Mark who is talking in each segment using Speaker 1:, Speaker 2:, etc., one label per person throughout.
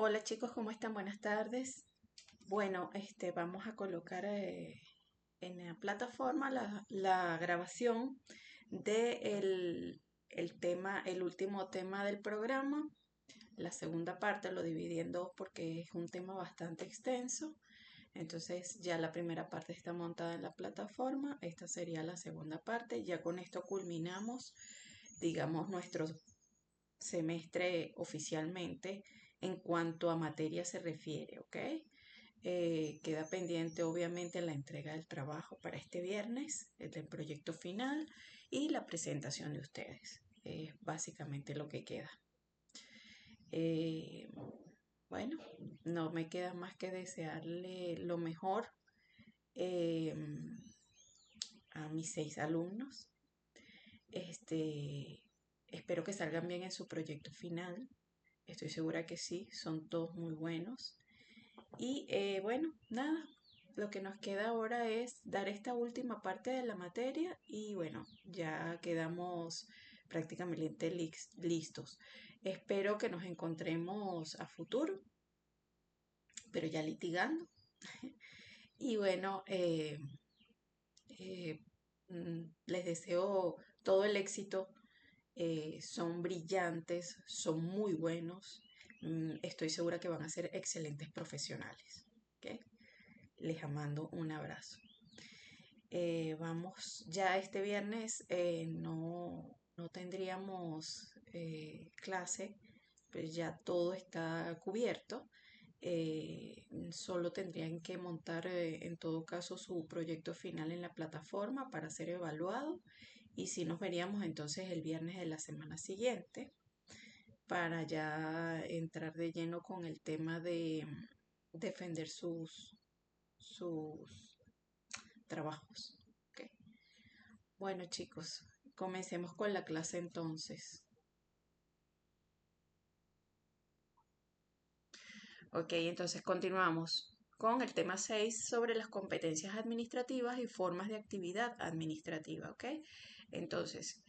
Speaker 1: Hola chicos, ¿cómo están? Buenas tardes. Bueno, vamos a colocar en la plataforma la grabación de el tema, el último tema del programa. La segunda parte lo dividí en dos porque es un tema bastante extenso. Entonces ya la primera parte está montada en la plataforma. Esta sería la segunda parte. Ya con esto culminamos, digamos, nuestro semestre oficialmente en cuanto a materia se refiere, ¿ok? Queda pendiente obviamente la entrega del trabajo para este viernes, el del proyecto final y la presentación de ustedes. Es básicamente lo que queda. Eh, bueno, no me queda más que desearle lo mejor eh, a mis 6 alumnos. Este, espero que salgan bien en su proyecto final. Estoy segura que sí, son todos muy buenos. Y bueno, nada, lo que nos queda ahora es dar esta última parte de la materia y bueno, ya quedamos prácticamente listos. Espero que nos encontremos a futuro, pero ya litigando. Y bueno, eh, les deseo todo el éxito. Son brillantes, son muy buenos. Estoy segura que van a ser excelentes profesionales. ¿Ok? Les mando un abrazo. Vamos, ya este viernes no tendríamos clase, pues ya todo está cubierto. Solo tendrían que montar en todo caso su proyecto final en la plataforma para ser evaluado y si nos veríamos entonces el viernes de la semana siguiente para ya entrar de lleno con el tema de defender sus trabajos. ¿Ok? Bueno, chicos, comencemos con la clase entonces. Ok, entonces continuamos con el tema 6 sobre las competencias administrativas y formas de actividad administrativa. Ok, entonces,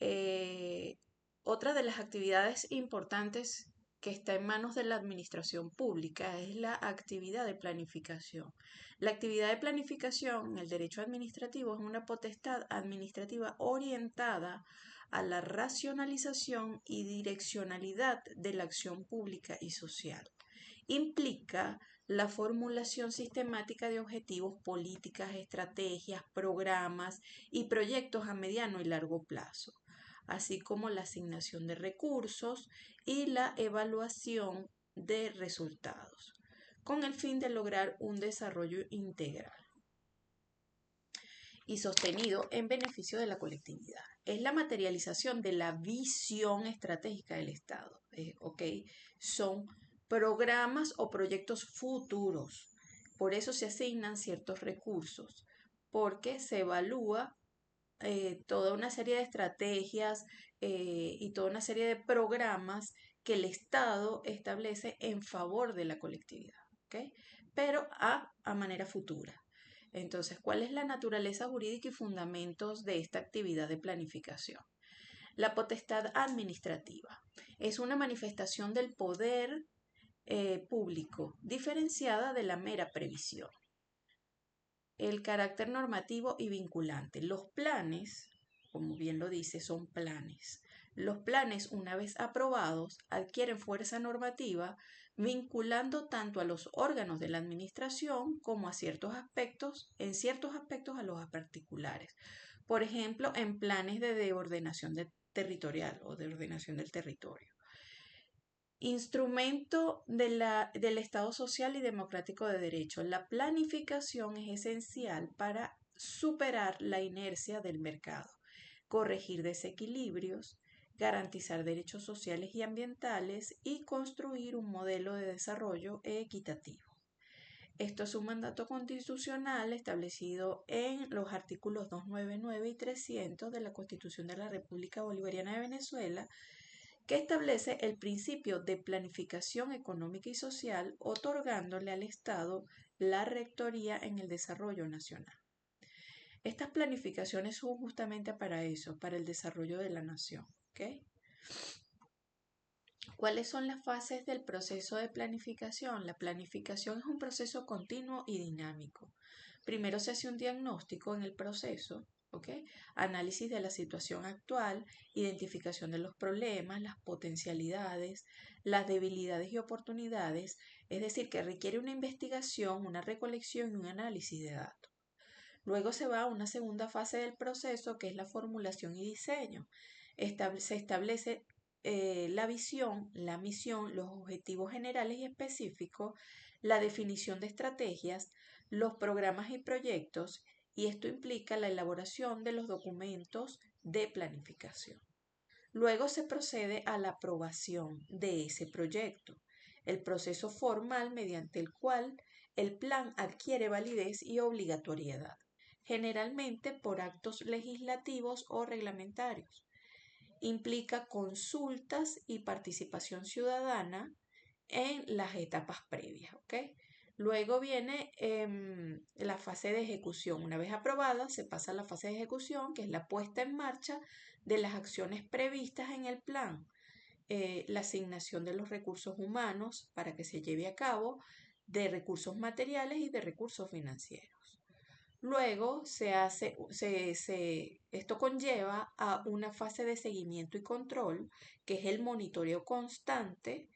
Speaker 1: eh, otra de las actividades importantes que está en manos de la administración pública es la actividad de planificación. La actividad de planificación en el derecho administrativo es una potestad administrativa orientada a la racionalización y direccionalidad de la acción pública y social. Implica la formulación sistemática de objetivos, políticas, estrategias, programas y proyectos a mediano y largo plazo, así como la asignación de recursos y la evaluación de resultados, con el fin de lograr un desarrollo integral y sostenido en beneficio de la colectividad. Es la materialización de la visión estratégica del Estado. ¿Ok? Son programas o proyectos futuros. Por eso se asignan ciertos recursos, porque se evalúa toda una serie de estrategias y toda una serie de programas que el Estado establece en favor de la colectividad, ¿ok? Pero a manera futura. Entonces, ¿cuál es la naturaleza jurídica y fundamentos de esta actividad de planificación? La potestad administrativa es una manifestación del poder público diferenciada de la mera previsión. El carácter normativo y vinculante. Los planes, como bien lo dice, son planes. Los planes, una vez aprobados, adquieren fuerza normativa, vinculando tanto a los órganos de la administración como a ciertos aspectos, en ciertos aspectos a los particulares. Por ejemplo, en planes de ordenación territorial o de ordenación del territorio. Instrumento del Estado social y democrático de derecho. La planificación es esencial para superar la inercia del mercado, corregir desequilibrios, garantizar derechos sociales y ambientales y construir un modelo de desarrollo equitativo. Esto es un mandato constitucional establecido en los artículos 299 y 300 de la Constitución de la República Bolivariana de Venezuela, que establece el principio de planificación económica y social, otorgándole al Estado la rectoría en el desarrollo nacional. Estas planificaciones son justamente para eso, para el desarrollo de la nación. ¿Okay? ¿Cuáles son las fases del proceso de planificación? La planificación es un proceso continuo y dinámico. Primero se hace un diagnóstico en el proceso, ¿ok? Análisis de la situación actual, identificación de los problemas, las potencialidades, las debilidades y oportunidades, es decir, que requiere una investigación, una recolección y un análisis de datos. Luego se va a una segunda fase del proceso que es la formulación y diseño. Se establece la visión, la misión, los objetivos generales y específicos, la definición de estrategias, los programas y proyectos, y esto implica la elaboración de los documentos de planificación. Luego se procede a la aprobación de ese proyecto, el proceso formal mediante el cual el plan adquiere validez y obligatoriedad, generalmente por actos legislativos o reglamentarios. Implica consultas y participación ciudadana en las etapas previas, ¿ok? Luego viene la fase de ejecución. Una vez aprobada, se pasa a la fase de ejecución, que es la puesta en marcha de las acciones previstas en el plan, la asignación de los recursos humanos para que se lleve a cabo, de recursos materiales y de recursos financieros. Luego esto conlleva a una fase de seguimiento y control, que es el monitoreo constante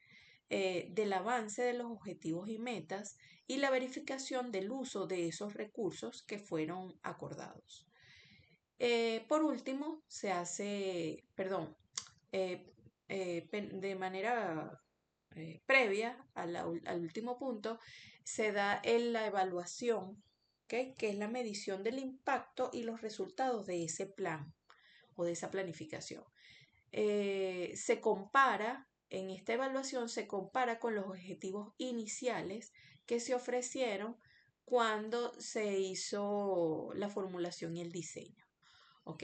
Speaker 1: del avance de los objetivos y metas y la verificación del uso de esos recursos que fueron acordados. Por último, eh, de manera previa al último punto, se da la evaluación, ¿ok? Que es la medición del impacto y los resultados de ese plan o de esa planificación. Se compara, en esta evaluación se compara con los objetivos iniciales que se ofrecieron cuando se hizo la formulación y el diseño. ¿Ok?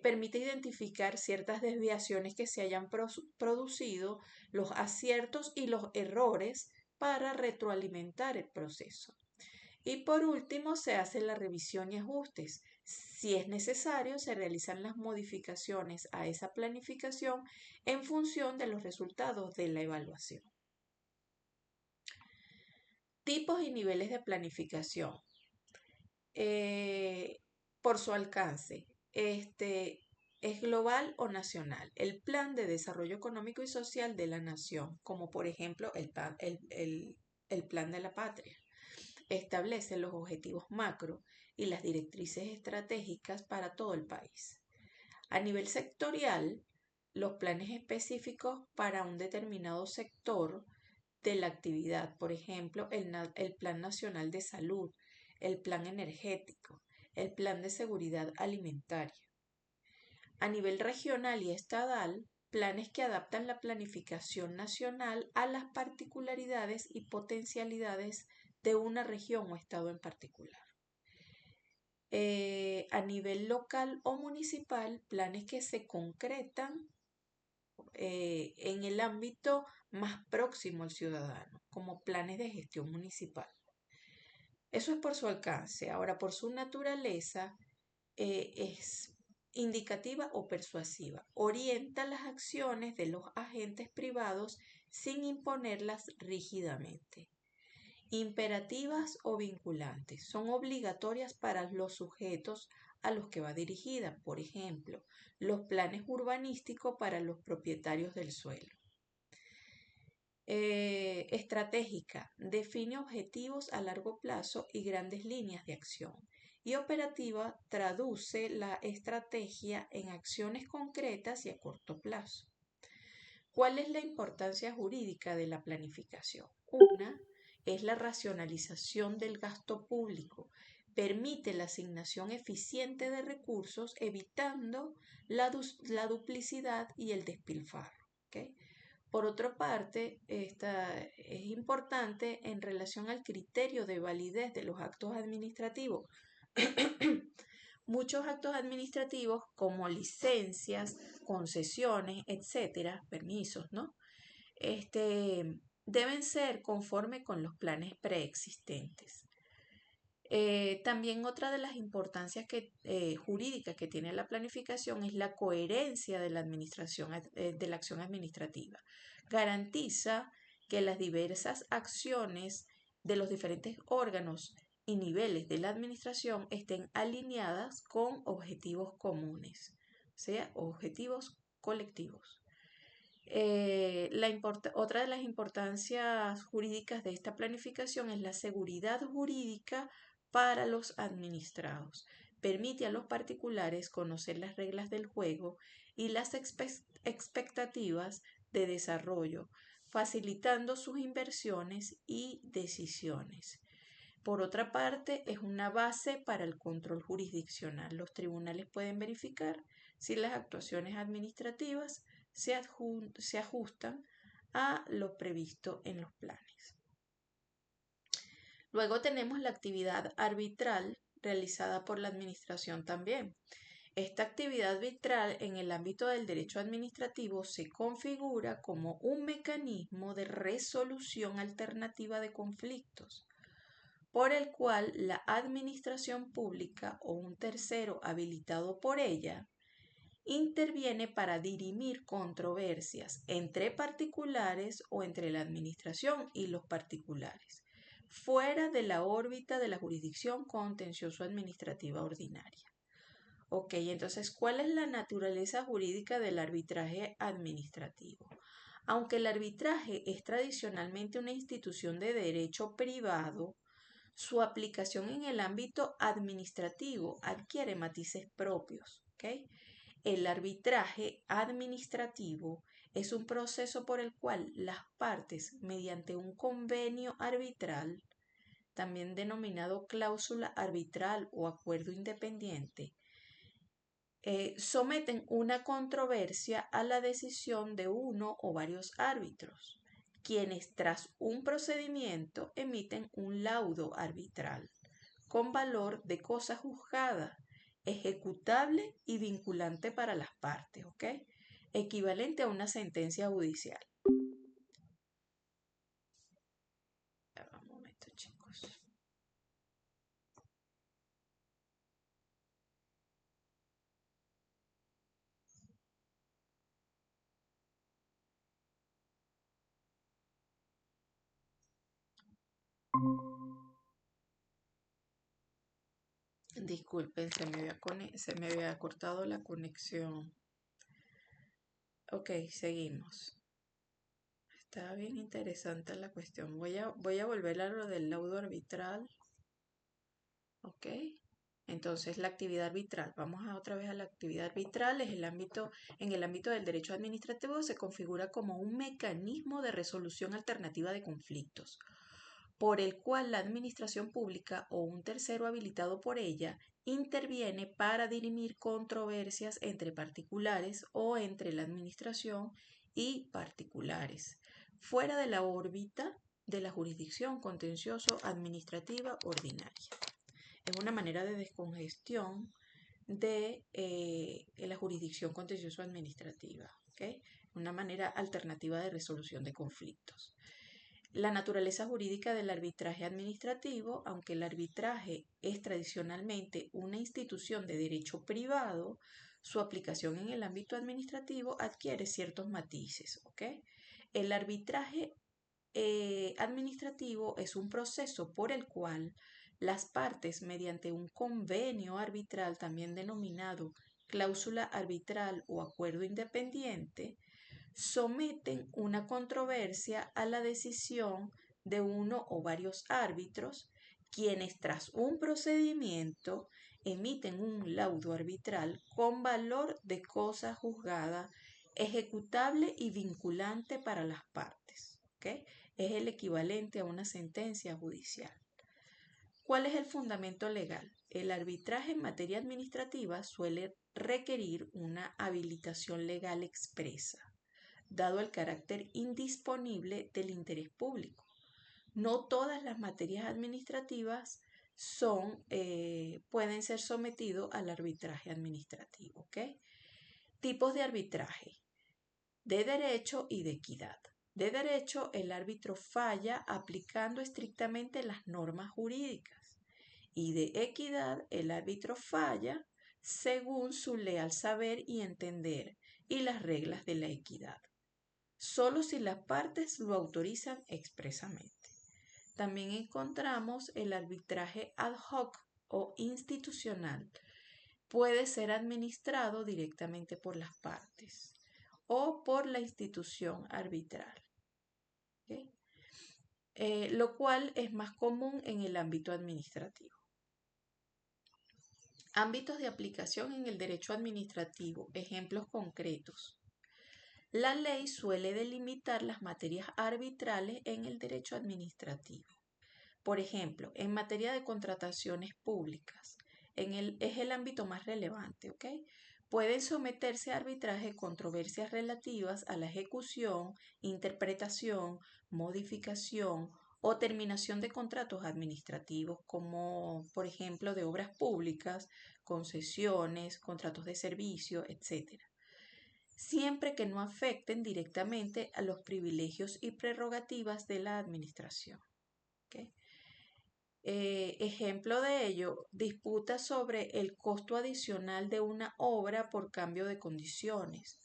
Speaker 1: Permite identificar ciertas desviaciones que se hayan producido, los aciertos y los errores para retroalimentar el proceso. Y por último, se hace la revisión y ajustes. Si es necesario, se realizan las modificaciones a esa planificación en función de los resultados de la evaluación. Tipos y niveles de planificación. Por su alcance, es global o nacional. El Plan de Desarrollo Económico y Social de la Nación, como por ejemplo el Plan de la Patria, establece los objetivos macro y las directrices estratégicas para todo el país. A nivel sectorial, los planes específicos para un determinado sector de la actividad, por ejemplo, el Plan Nacional de Salud, el Plan Energético, el Plan de Seguridad Alimentaria. A nivel regional y estadal, planes que adaptan la planificación nacional a las particularidades y potencialidades de una región o estado en particular. A nivel local o municipal, planes que se concretan en el ámbito más próximo al ciudadano, como planes de gestión municipal. Eso es por su alcance. Ahora, por su naturaleza, es indicativa o persuasiva. Orienta las acciones de los agentes privados sin imponerlas rígidamente. Imperativas o vinculantes. Son obligatorias para los sujetos a los que va dirigida. Por ejemplo, los planes urbanísticos para los propietarios del suelo. Estratégica. Define objetivos a largo plazo y grandes líneas de acción. Y operativa traduce la estrategia en acciones concretas y a corto plazo. ¿Cuál es la importancia jurídica de la planificación? Una es la racionalización del gasto público. Permite la asignación eficiente de recursos, evitando la duplicidad y el despilfarro. ¿Okay? Por otra parte, esta es importante en relación al criterio de validez de los actos administrativos. Muchos actos administrativos como licencias, concesiones, etcétera, permisos, ¿no? Deben ser conforme con los planes preexistentes. También otra de las importancias jurídicas que tiene la planificación es la coherencia de la de la acción administrativa. Garantiza que las diversas acciones de los diferentes órganos y niveles de la administración estén alineadas con objetivos comunes, o sea, objetivos colectivos. Otra de las importancias jurídicas de esta planificación es la seguridad jurídica para los administrados. Permite a los particulares conocer las reglas del juego y las expectativas de desarrollo, facilitando sus inversiones y decisiones. Por otra parte, es una base para el control jurisdiccional. Los tribunales pueden verificar si las actuaciones administrativas se ajustan a lo previsto en los planes. Luego tenemos la actividad arbitral realizada por la administración también. Esta actividad arbitral en el ámbito del derecho administrativo se configura como un mecanismo de resolución alternativa de conflictos, por el cual la administración pública o un tercero habilitado por ella interviene para dirimir controversias entre particulares o entre la administración y los particulares, fuera de la órbita de la jurisdicción contencioso-administrativa ordinaria. Ok, entonces, ¿cuál es la naturaleza jurídica del arbitraje administrativo? Aunque el arbitraje es tradicionalmente una institución de derecho privado, su aplicación en el ámbito administrativo adquiere matices propios. ¿Okay? El arbitraje administrativo es un proceso por el cual las partes, mediante un convenio arbitral, también denominado cláusula arbitral o acuerdo independiente, someten una controversia a la decisión de uno o varios árbitros, quienes tras un procedimiento emiten un laudo arbitral con valor de cosa juzgada, ejecutable y vinculante para las partes, ¿ok? Equivalente a una sentencia judicial. Un momento, chicos. Disculpen, se me había cortado la conexión. Ok, seguimos. Está bien interesante la cuestión. Voy a volver a lo del laudo arbitral. Ok. Entonces, la actividad arbitral. Vamos otra vez a la actividad arbitral. En el ámbito del derecho administrativo se configura como un mecanismo de resolución alternativa de conflictos, por el cual la administración pública o un tercero habilitado por ella interviene para dirimir controversias entre particulares o entre la administración y particulares, fuera de la órbita de la jurisdicción contencioso-administrativa ordinaria. Es una manera de descongestión de la jurisdicción contencioso-administrativa, ¿okay? Una manera alternativa de resolución de conflictos. La naturaleza jurídica del arbitraje administrativo, aunque el arbitraje es tradicionalmente una institución de derecho privado, su aplicación en el ámbito administrativo adquiere ciertos matices, ¿ok? El arbitraje administrativo es un proceso por el cual las partes, mediante un convenio arbitral, también denominado cláusula arbitral o acuerdo independiente, someten una controversia a la decisión de uno o varios árbitros, quienes tras un procedimiento emiten un laudo arbitral con valor de cosa juzgada, ejecutable y vinculante para las partes. ¿Okay? Es el equivalente a una sentencia judicial. ¿Cuál es el fundamento legal? El arbitraje en materia administrativa suele requerir una habilitación legal expresa, dado el carácter indisponible del interés público. No todas las materias administrativas pueden ser sometidos al arbitraje administrativo. ¿Okay? Tipos de arbitraje: de derecho y de equidad. De derecho, el árbitro falla aplicando estrictamente las normas jurídicas y de equidad, el árbitro falla según su leal saber y entender y las reglas de la equidad, solo si las partes lo autorizan expresamente. También encontramos el arbitraje ad hoc o institucional. Puede ser administrado directamente por las partes o por la institución arbitral, ¿ok? Lo cual es más común en el ámbito administrativo. Ámbitos de aplicación en el derecho administrativo. Ejemplos concretos. La ley suele delimitar las materias arbitrales en el derecho administrativo. Por ejemplo, en materia de contrataciones públicas, es el ámbito más relevante, ¿ok? Pueden someterse a arbitraje controversias relativas a la ejecución, interpretación, modificación o terminación de contratos administrativos, como por ejemplo de obras públicas, concesiones, contratos de servicio, etc., siempre que no afecten directamente a los privilegios y prerrogativas de la administración. ¿Okay? Ejemplo de ello, disputa sobre el costo adicional de una obra por cambio de condiciones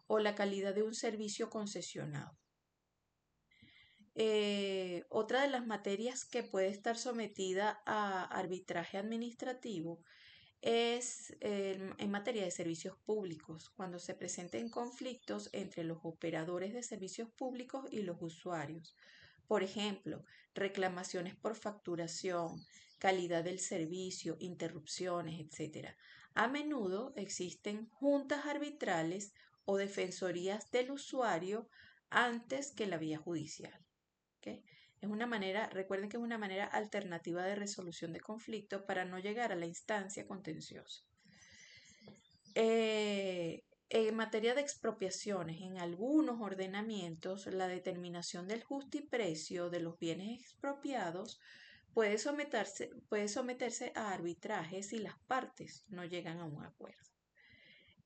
Speaker 1: o la calidad de un servicio concesionado. Otra de las materias que puede estar sometida a arbitraje administrativo es en materia de servicios públicos, cuando se presenten conflictos entre los operadores de servicios públicos y los usuarios. Por ejemplo, reclamaciones por facturación, calidad del servicio, interrupciones, etc. A menudo existen juntas arbitrales o defensorías del usuario antes que la vía judicial. ¿Okay? Es una manera, recuerden que es una manera alternativa de resolución de conflictos para no llegar a la instancia contenciosa. En materia de expropiaciones, en algunos ordenamientos, la determinación del justiprecio de los bienes expropiados puede someterse a arbitraje si las partes no llegan a un acuerdo.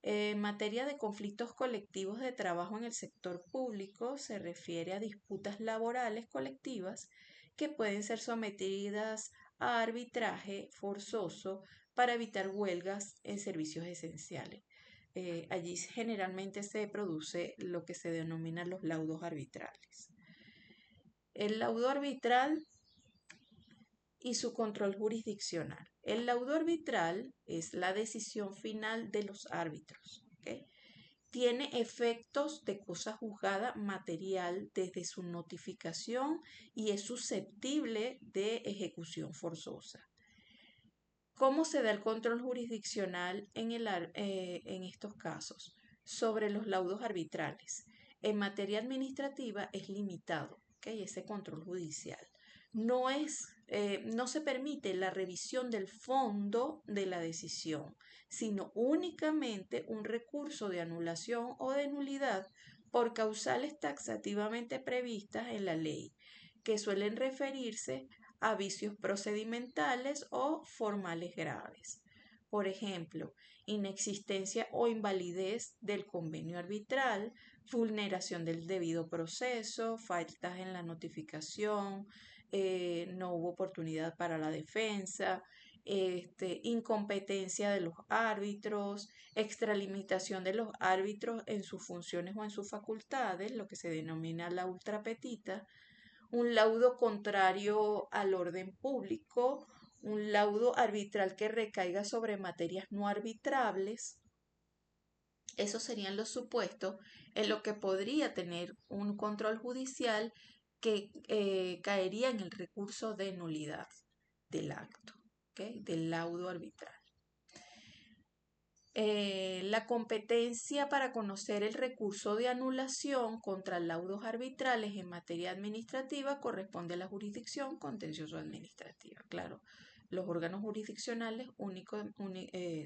Speaker 1: En materia de conflictos colectivos de trabajo en el sector público, se refiere a disputas laborales colectivas que pueden ser sometidas a arbitraje forzoso para evitar huelgas en servicios esenciales. Allí generalmente se produce lo que se denominan los laudos arbitrales. El laudo arbitral y su control jurisdiccional. El laudo arbitral es la decisión final de los árbitros. ¿Okay? Tiene efectos de cosa juzgada material desde su notificación y es susceptible de ejecución forzosa. ¿Cómo se da el control jurisdiccional en estos casos? Sobre los laudos arbitrales. En materia administrativa es limitado, ¿okay? Ese control judicial. No se permite la revisión del fondo de la decisión, sino únicamente un recurso de anulación o de nulidad por causales taxativamente previstas en la ley, que suelen referirse a vicios procedimentales o formales graves. Por ejemplo, inexistencia o invalidez del convenio arbitral, vulneración del debido proceso, faltas en la notificación, no hubo oportunidad para la defensa, incompetencia de los árbitros, extralimitación de los árbitros en sus funciones o en sus facultades, lo que se denomina la ultrapetita, un laudo contrario al orden público, un laudo arbitral que recaiga sobre materias no arbitrables. Esos serían los supuestos en lo que podría tener un control judicial que caería en el recurso de nulidad del acto, ¿okay? Del laudo arbitral. La competencia para conocer el recurso de anulación contra laudos arbitrales en materia administrativa corresponde a la jurisdicción contencioso-administrativa. Claro, los órganos jurisdiccionales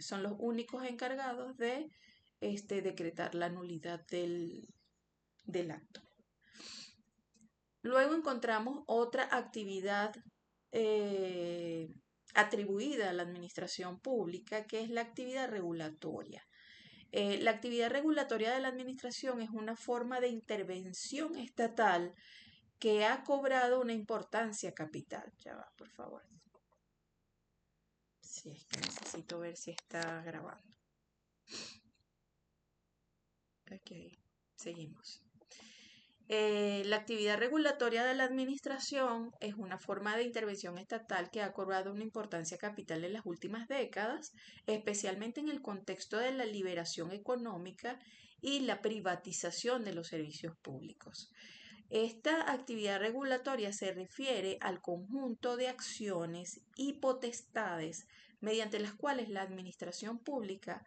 Speaker 1: son los únicos encargados de decretar la nulidad del acto. Luego encontramos otra actividad atribuida a la administración pública, que es la actividad regulatoria. La actividad regulatoria de la administración es una forma de intervención estatal que ha cobrado una importancia capital. Ya va, por favor. Sí, es que necesito ver si está grabando. Ok, seguimos. La actividad regulatoria de la administración es una forma de intervención estatal que ha cobrado una importancia capital en las últimas décadas, especialmente en el contexto de la liberación económica y la privatización de los servicios públicos. Esta actividad regulatoria se refiere al conjunto de acciones y potestades mediante las cuales la administración pública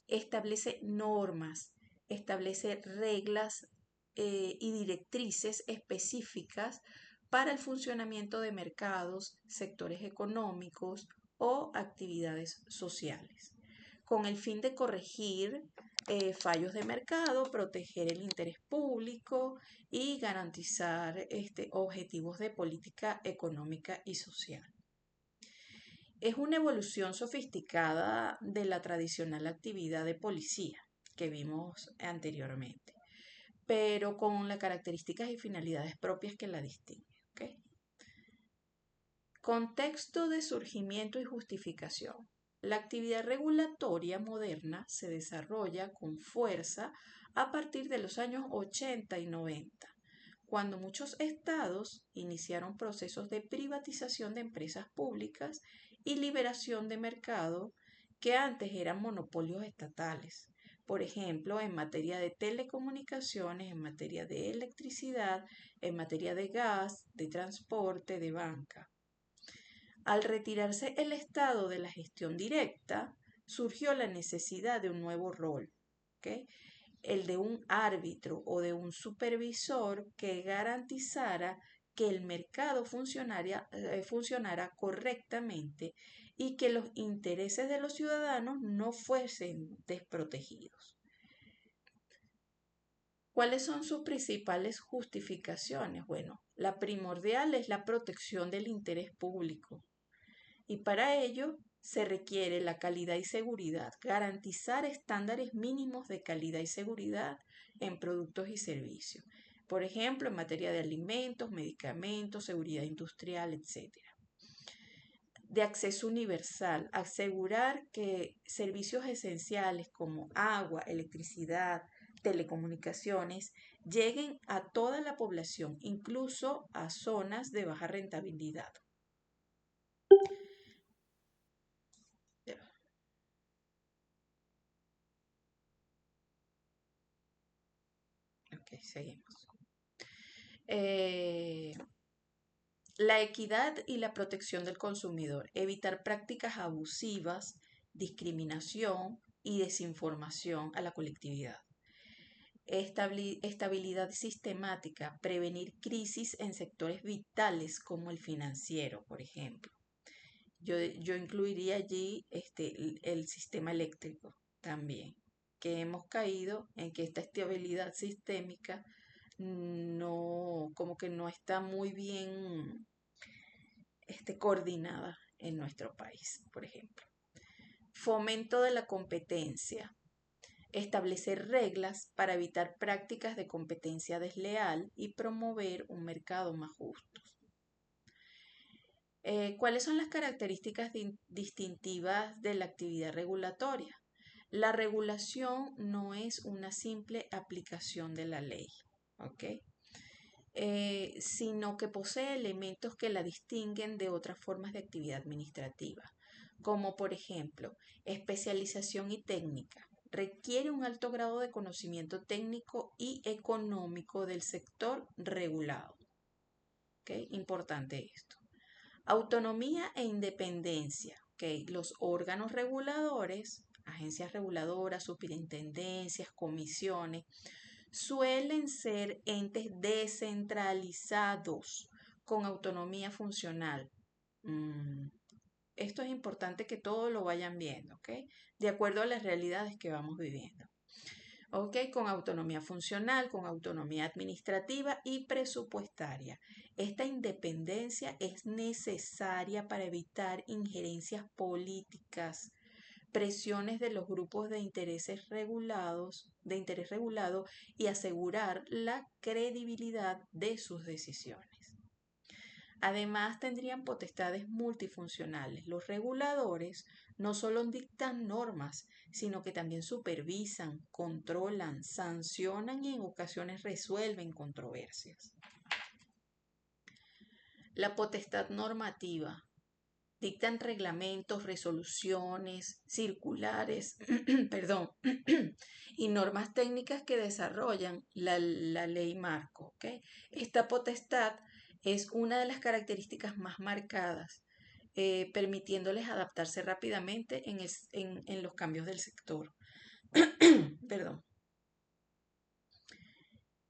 Speaker 1: establece normas, establece reglas y directrices específicas para el funcionamiento de mercados, sectores económicos o actividades sociales, con el fin de corregir fallos de mercado, proteger el interés público y garantizar objetivos de política económica y social. Es una evolución sofisticada de la tradicional actividad de policía que vimos anteriormente, pero con las características y finalidades propias que la distinguen. ¿Okay? Contexto de surgimiento y justificación. La actividad regulatoria moderna se desarrolla con fuerza a partir de los años 80 y 90, cuando muchos estados iniciaron procesos de privatización de empresas públicas y liberación de mercado que antes eran monopolios estatales. Por ejemplo, en materia de telecomunicaciones, en materia de electricidad, en materia de gas, de transporte, de banca. Al retirarse el Estado de la gestión directa, surgió la necesidad de un nuevo rol, ¿okay? El de un árbitro o de un supervisor que garantizara que el mercado funcionara correctamente y que los intereses de los ciudadanos no fuesen desprotegidos. ¿Cuáles son sus principales justificaciones? Bueno, la primordial es la protección del interés público y para ello se requiere la calidad y seguridad, garantizar estándares mínimos de calidad y seguridad en productos y servicios. Por ejemplo, en materia de alimentos, medicamentos, seguridad industrial, etc. De acceso universal, asegurar que servicios esenciales como agua, electricidad, telecomunicaciones lleguen a toda la población, incluso a zonas de baja rentabilidad. Ok, seguimos. La equidad y la protección del consumidor, evitar prácticas abusivas, discriminación y desinformación a la colectividad. Estabilidad sistemática, prevenir crisis en sectores vitales como el financiero, por ejemplo. Yo incluiría allí el sistema eléctrico también, que hemos caído en que esta estabilidad sistémica no, como que no está muy bien coordinada en nuestro país, por ejemplo. Fomento de la competencia. Establecer reglas para evitar prácticas de competencia desleal y promover un mercado más justo. ¿Cuáles son las características distintivas de la actividad regulatoria? La regulación no es una simple aplicación de la ley, ¿ok? Sino que posee elementos que la distinguen de otras formas de actividad administrativa, como por ejemplo, especialización y técnica. Requiere un alto grado de conocimiento técnico y económico del sector regulado. ¿Okay? Importante esto. Autonomía e independencia. ¿Okay? Los órganos reguladores, agencias reguladoras, superintendencias, comisiones, suelen ser entes descentralizados con autonomía funcional. Esto es importante que todos lo vayan viendo, ¿ok? De acuerdo a las realidades que vamos viviendo. ¿Ok? Con autonomía funcional, con autonomía administrativa y presupuestaria. Esta independencia es necesaria para evitar injerencias políticas, presiones de los grupos de intereses regulados, de interés regulado y asegurar la credibilidad de sus decisiones. Además, tendrían potestades multifuncionales. Los reguladores no solo dictan normas, sino que también supervisan, controlan, sancionan y en ocasiones resuelven controversias. La potestad normativa. Dictan reglamentos, resoluciones, circulares, perdón, y normas técnicas que desarrollan la ley marco. ¿Okay? Esta potestad es una de las características más marcadas, permitiéndoles adaptarse rápidamente en los cambios del sector. Perdón.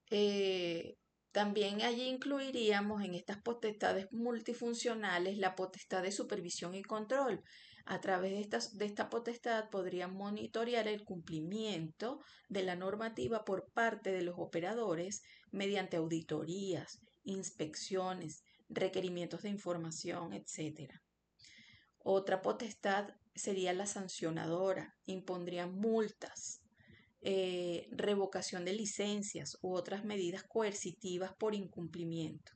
Speaker 1: Eh, También allí incluiríamos en estas potestades multifuncionales la potestad de supervisión y control. A través de esta potestad podrían monitorear el cumplimiento de la normativa por parte de los operadores mediante auditorías, inspecciones, requerimientos de información, etc. Otra potestad sería la sancionadora, impondrían multas, revocación de licencias u otras medidas coercitivas por incumplimiento.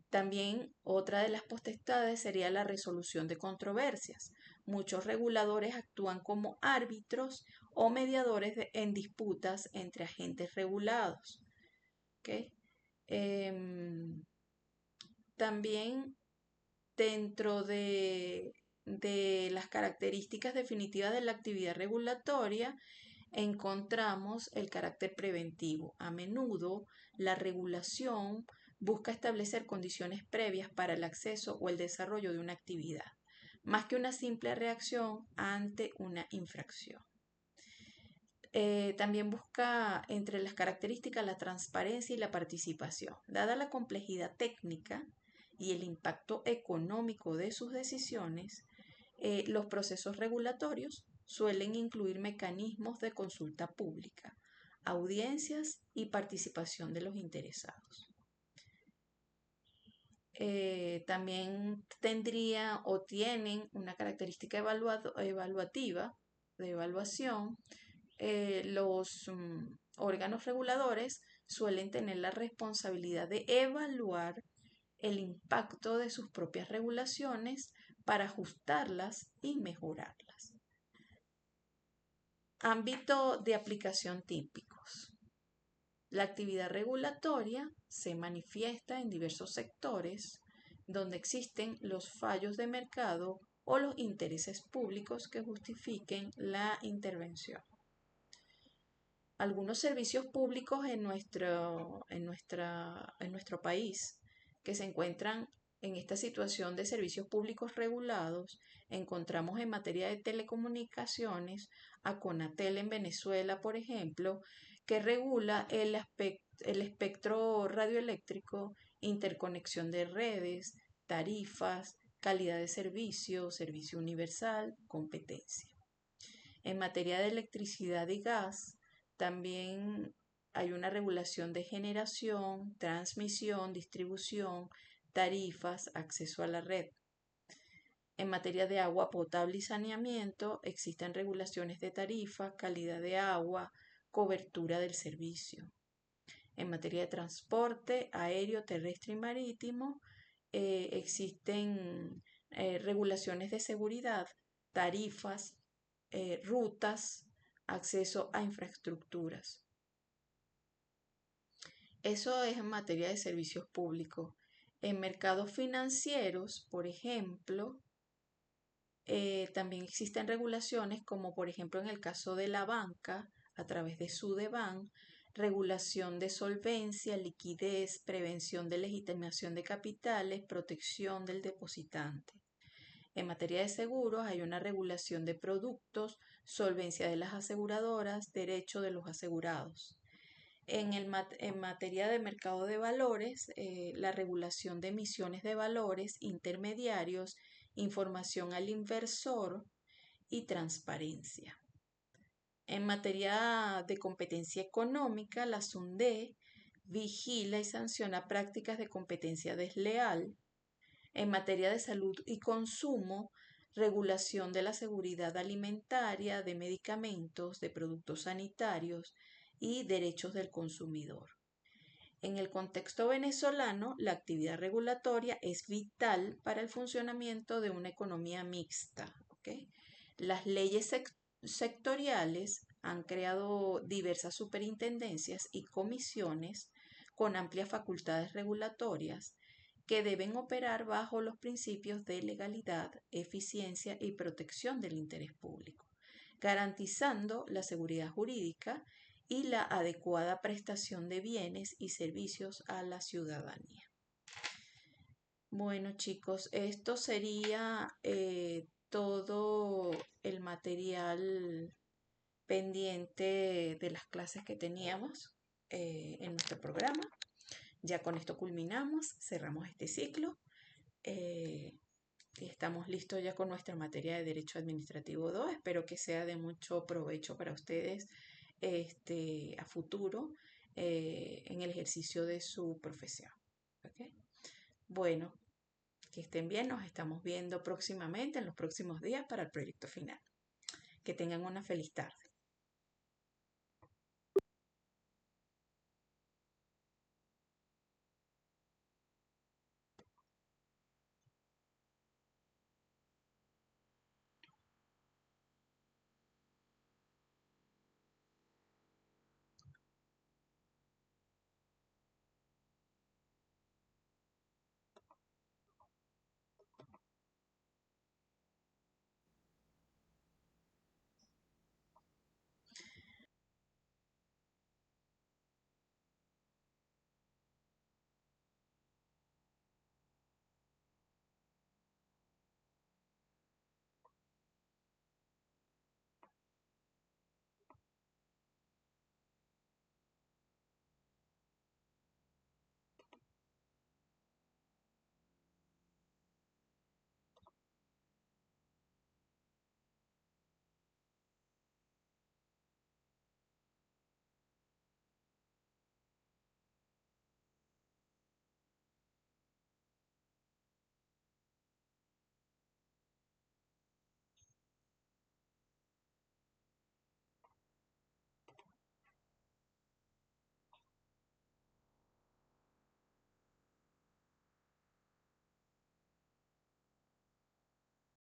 Speaker 1: También otra de las potestades sería la resolución de controversias. Muchos reguladores actúan como árbitros o mediadores en disputas entre agentes regulados. ¿Okay? También dentro de las características definitivas de la actividad regulatoria, encontramos el carácter preventivo. A menudo, la regulación busca establecer condiciones previas para el acceso o el desarrollo de una actividad, más que una simple reacción ante una infracción. También busca entre las características la transparencia y la participación. Dada la complejidad técnica y el impacto económico de sus decisiones, los procesos regulatorios suelen incluir mecanismos de consulta pública, audiencias y participación de los interesados. También tendría o tienen una característica evaluativa de evaluación. Los órganos reguladores suelen tener la responsabilidad de evaluar el impacto de sus propias regulaciones para ajustarlas y mejorarlas. Ámbito de aplicación típicos. La actividad regulatoria se manifiesta en diversos sectores donde existen los fallos de mercado o los intereses públicos que justifiquen la intervención. Algunos servicios públicos en nuestro país que se encuentran en esta situación de servicios públicos regulados, encontramos en materia de telecomunicaciones a Conatel en Venezuela, por ejemplo, que regula el espectro radioeléctrico, interconexión de redes, tarifas, calidad de servicio, servicio universal, competencia. En materia de electricidad y gas, también hay una regulación de generación, transmisión, distribución, tarifas, acceso a la red. En materia de agua potable y saneamiento, existen regulaciones de tarifa, calidad de agua, cobertura del servicio. En materia de transporte aéreo, terrestre y marítimo, existen regulaciones de seguridad, tarifas, rutas, acceso a infraestructuras. Eso es en materia de servicios públicos. En mercados financieros, por ejemplo, también existen regulaciones como por ejemplo en el caso de la banca, a través de Sudeban, regulación de solvencia, liquidez, prevención de legitimación de capitales, protección del depositante. En materia de seguros hay una regulación de productos, solvencia de las aseguradoras, derecho de los asegurados. En materia de mercado de valores, la regulación de emisiones de valores, intermediarios, información al inversor y transparencia. En materia de competencia económica, la SUNDE vigila y sanciona prácticas de competencia desleal. En materia de salud y consumo, regulación de la seguridad alimentaria, de medicamentos, de productos sanitarios y derechos del consumidor. En el contexto venezolano, la actividad regulatoria es vital para el funcionamiento de una economía mixta. ¿Ok? Las leyes sectoriales han creado diversas superintendencias y comisiones con amplias facultades regulatorias que deben operar bajo los principios de legalidad, eficiencia y protección del interés público, garantizando la seguridad jurídica y la adecuada prestación de bienes y servicios a la ciudadanía. Bueno, chicos, esto sería todo el material pendiente de las clases que teníamos en nuestro programa. Ya con esto culminamos, cerramos este ciclo y estamos listos ya con nuestra materia de Derecho Administrativo 2. Espero que sea de mucho provecho para ustedes a futuro en el ejercicio de su profesión. ¿Ok? Bueno, que estén bien, nos estamos viendo próximamente en los próximos días para el proyecto final. Que tengan una feliz tarde.